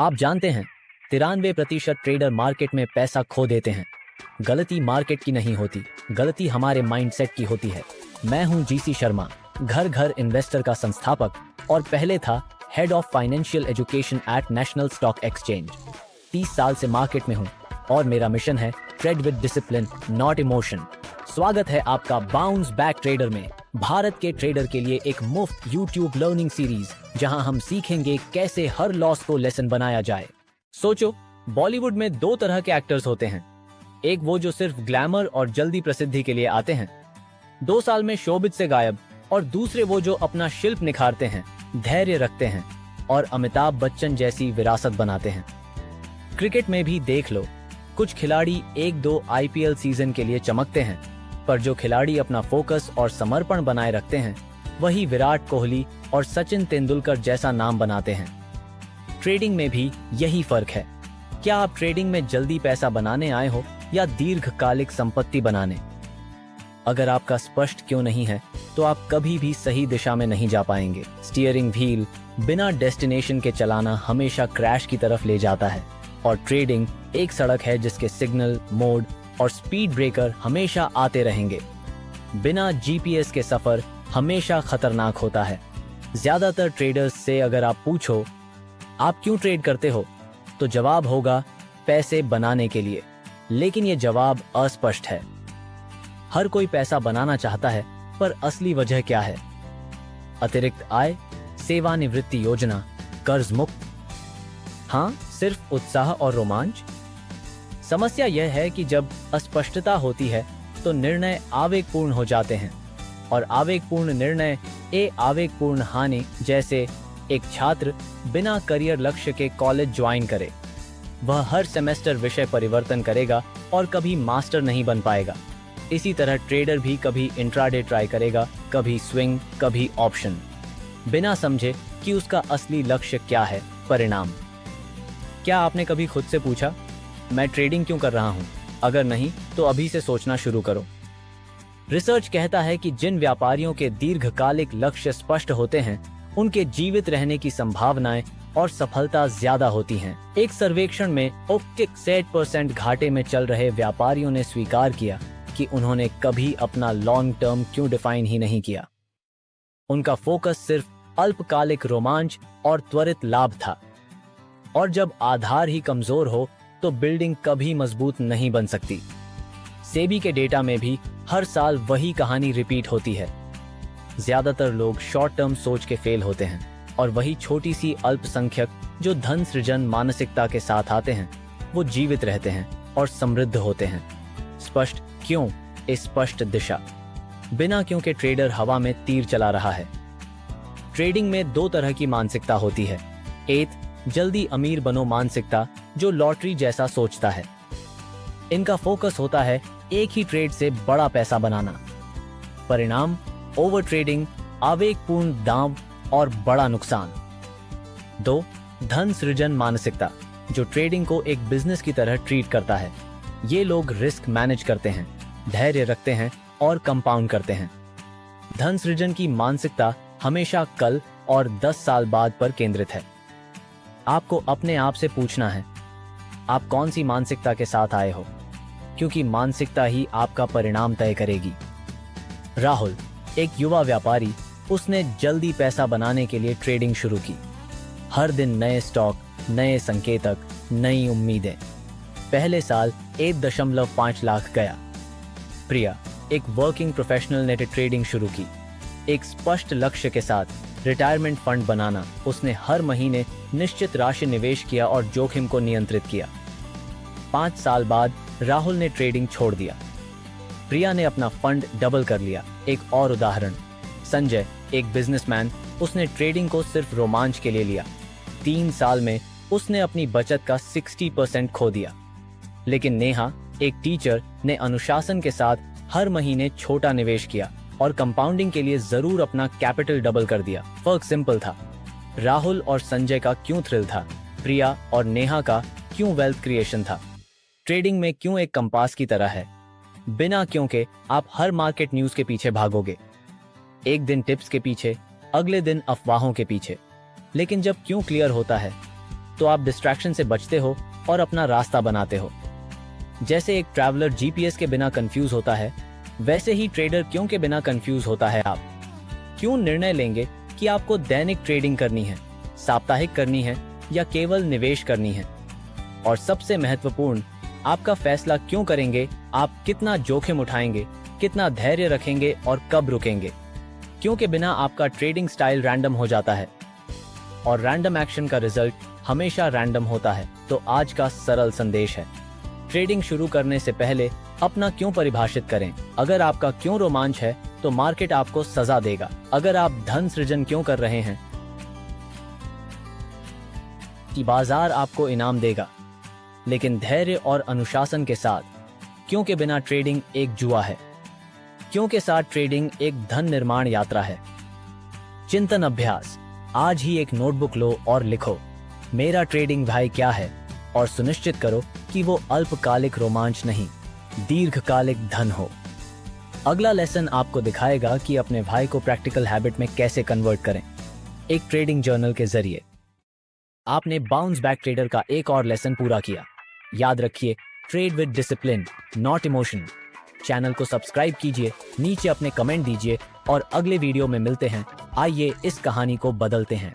आप जानते हैं 93% ट्रेडर मार्केट में पैसा खो देते हैं। गलती मार्केट की नहीं होती, गलती हमारे माइंडसेट की होती है। मैं हूं जीसी शर्मा, घर घर इन्वेस्टर का संस्थापक और पहले था head of financial education at national stock exchange. 30 साल से मार्केट में हूं और मेरा मिशन है trade with discipline not emotion. स्वागत है आपका बाउंस बैक ट्रेडर में, भारत के ट्रेडर के लिए एक मुफ्त यूट्यूब लर्निंग सीरीज जहां हम सीखेंगे कैसे हर लॉस को लेसन बनाया जाए। सोचो, बॉलीवुड में दो तरह के एक्टर्स होते हैं। एक वो जो सिर्फ ग्लैमर और जल्दी प्रसिद्धि के लिए आते हैं, 2 साल में शोबिज से गायब, और दूसरे वो जो अपना शिल्प निखारते हैं, धैर्य रखते हैं और अमिताभ बच्चन जैसी विरासत बनाते हैं। क्रिकेट में भी देख लो, कुछ खिलाड़ी 1-2 आईपीएल सीजन के लिए चमकते हैं, पर जो खिलाड़ी अपना फोकस और समर्पण बनाए रखते हैं, वही विराट कोहली और सचिन तेंदुलकर जैसा नाम बनाते हैं। ट्रेडिंग में भी यही फर्क है। क्या आप ट्रेडिंग में जल्दी पैसा बनाने आए हो या दीर्घकालिक संपत्ति बनाने? अगर आपका स्पष्ट क्यों नहीं है, तो आप कभी भी सही दिशा में नहीं जा पाएंगे। स्टीयरिंग व्हील बिना डेस्टिनेशन के चलाना हमेशा क्रैश की तरफ ले जाता है, और ट्रेडिंग एक सड़क है जिसके सिग्नल, मोड और स्पीड ब्रेकर हमेशा आते रहेंगे। बिना जीपीएस के सफर हमेशा खतरनाक होता है। ज्यादातर ट्रेडर्स से अगर आप पूछो आप क्यों ट्रेड करते हो, तो जवाब होगा पैसे बनाने के लिए। लेकिन ये जवाब अस्पष्ट है। हर कोई पैसा बनाना चाहता है, पर असली वजह क्या है? अतिरिक्त आय, सेवानिवृत्ति योजना, कर्ज मुक्त? हाँ, सिर्फ उत्साह और रोमांच? समस्या यह है कि जब अस्पष्टता होती है तो निर्णय आवेगपूर्ण हो जाते हैं, और आवेगपूर्ण निर्णय आवेगपूर्ण हानि। जैसे एक छात्र बिना करियर लक्ष्य के कॉलेज ज्वाइन करे, वह हर सेमेस्टर विषय परिवर्तन करेगा और कभी मास्टर नहीं बन पाएगा। इसी तरह ट्रेडर भी कभी इंट्राडे ट्राई करेगा, कभी स्विंग, कभी ऑप्शन, बिना समझे कि उसका असली लक्ष्य क्या है। परिणाम क्या आपने कभी खुद से पूछा, मैं ट्रेडिंग क्यों कर रहा हूं? अगर नहीं, तो अभी से सोचना शुरू करो। रिसर्च कहता है कि जिन व्यापारियों के दीर्घकालिक लक्ष्य स्पष्ट होते हैं, उनके जीवित रहने की संभावनाएं और सफलता ज्यादा होती हैं। एक सर्वेक्षण में 61% घाटे में चल रहे व्यापारियों ने स्वीकार किया कि उन्होंने कभी अपना लॉन्ग टर्म क्यों डिफाइन ही नहीं किया। उनका फोकस सिर्फ अल्पकालिक रोमांच और त्वरित लाभ था। और जब आधार ही कमजोर हो, तो बिल्डिंग कभी मजबूत नहीं बन सकती। सेबी के डेटा में भी हर साल वही कहानी रिपीट होती है। ज्यादातर लोग शॉर्ट टर्म सोच के फेल होते हैं, और वही छोटी सी अल्पसंख्यक जो धन सृजन मानसिकता के साथ आते हैं, वो जीवित रहते हैं और समृद्ध होते हैं। स्पष्ट क्यों, स्पष्ट दिशा। बिना क्यों के ट्रेडर हवा में तीर चला रहा है। ट्रेडिंग में 2 तरह की मानसिकता होती है। एक जल्दी अमीर बनो मानसिकता, जो लॉटरी जैसा सोचता है। इनका फोकस होता है एक ही ट्रेड से बड़ा पैसा बनाना। परिणाम ओवर ट्रेडिंग, आवेगपूर्ण दांव और बड़ा नुकसान। 2 धन सृजन मानसिकता, जो ट्रेडिंग को एक बिजनेस की तरह ट्रीट करता है। ये लोग रिस्क मैनेज करते हैं, धैर्य रखते हैं और कंपाउंड करते हैं। धन सृजन की मानसिकता हमेशा कल और 10 साल बाद पर केंद्रित है। आपको अपने आप से पूछना है, आप कौन सी मानसिकता के साथ आए हो, क्योंकि मानसिकता ही आपका परिणाम तय करेगी। राहुल एक युवा व्यापारी, उसने जल्दी पैसा बनाने के लिए ट्रेडिंग शुरू की। हर दिन नए स्टॉक, नए संकेतक, नई उम्मीदें। पहले साल 1.5 लाख गया। प्रिया एक वर्किंग प्रोफेशनल ने ट्रेडिंग शुरू की। एक स्पष्ट लक्ष्य के साथ, रिटायरमेंट फंड बनाना। उसने हर महीने निश्चित राशि निवेश किया और जोखिम को नियंत्रित किया। 5 साल बाद राहुल ने ट्रेडिंग छोड़ दिया। प्रिया ने अपना फंड डबल कर लिया। एक और उदाहरण, संजय एक बिजनेसमैन, उसने ट्रेडिंग को सिर्फ रोमांच के लिए लिया। 3 साल में उसने अपनी बचत का 60% खो दिया। लेकिन नेहा एक टीचर ने अनुशासन के साथ हर महीने छोटा निवेश किया और कंपाउंडिंग के लिए जरूर अपना कैपिटल डबल कर दिया। फर्क सिंपल था। राहुल और संजय का क्यों थ्रिल था, प्रिया और नेहा का क्यों वेल्थ क्रिएशन था। ट्रेडिंग में क्यों एक कंपास की तरह है। बिना क्यों के आप हर मार्केट न्यूज के पीछे भागोगे। एक दिन टिप्स के पीछे, अगले दिन अफवाहों के पीछे। लेकिन जब क्यों क्लियर होता है, तो आप डिस्ट्रैक्शन से बचते हो और अपना रास्ता बनाते हो। जैसे एक ट्रैवलर जीपीएस के बिना कंफ्यूज होता है, वैसे ही ट्रेडर क्यों के बिना कंफ्यूज होता है। आप क्यों निर्णय लेंगे कि आपको दैनिक ट्रेडिंग करनी है, साप्ताहिक करनी है या केवल निवेश करनी है? और सबसे महत्वपूर्ण, आपका फैसला क्यों करेंगे? आप कितना जोखिम उठाएंगे, कितना धैर्य रखेंगे और कब रुकेंगे? क्योंकि बिना आपका ट्रेडिंग स्टाइल रैंडम हो जाता है और रैंडम एक्शन का रिजल्ट हमेशा रैंडम होता है। तो आज का सरल संदेश है, ट्रेडिंग शुरू करने से पहले अपना क्यों परिभाषित करें। अगर आपका क्यों रोमांच है तो मार्केट आपको सजा देगा। अगर आप धन सृजन क्यों कर रहे हैं कि बाजार आपको इनाम देगा। लेकिन धैर्य और अनुशासन के साथ, क्योंकि बिना ट्रेडिंग एक जुआ है, क्यों के साथ ट्रेडिंग एक धन निर्माण यात्रा है। चिंतन अभ्यास, आज ही एक नोटबुक लो और लिखो, मेरा ट्रेडिंग भाई क्या है, और सुनिश्चित करो कि वो अल्पकालिक रोमांच नहीं, दीर्घकालिक धन हो। अगला लेसन आपको दिखाएगा कि अपने भाई को प्रैक्टिकल हैबिट में कैसे कन्वर्ट करें, एक ट्रेडिंग जर्नल के जरिए। आपने बाउंस बैक ट्रेडर का एक और लेसन पूरा किया। याद रखिए, trade with discipline, not emotion. Channel को सब्सक्राइब कीजिए, नीचे अपने कमेंट दीजिए और अगले वीडियो में मिलते हैं। आइए इस कहानी को बदलते हैं।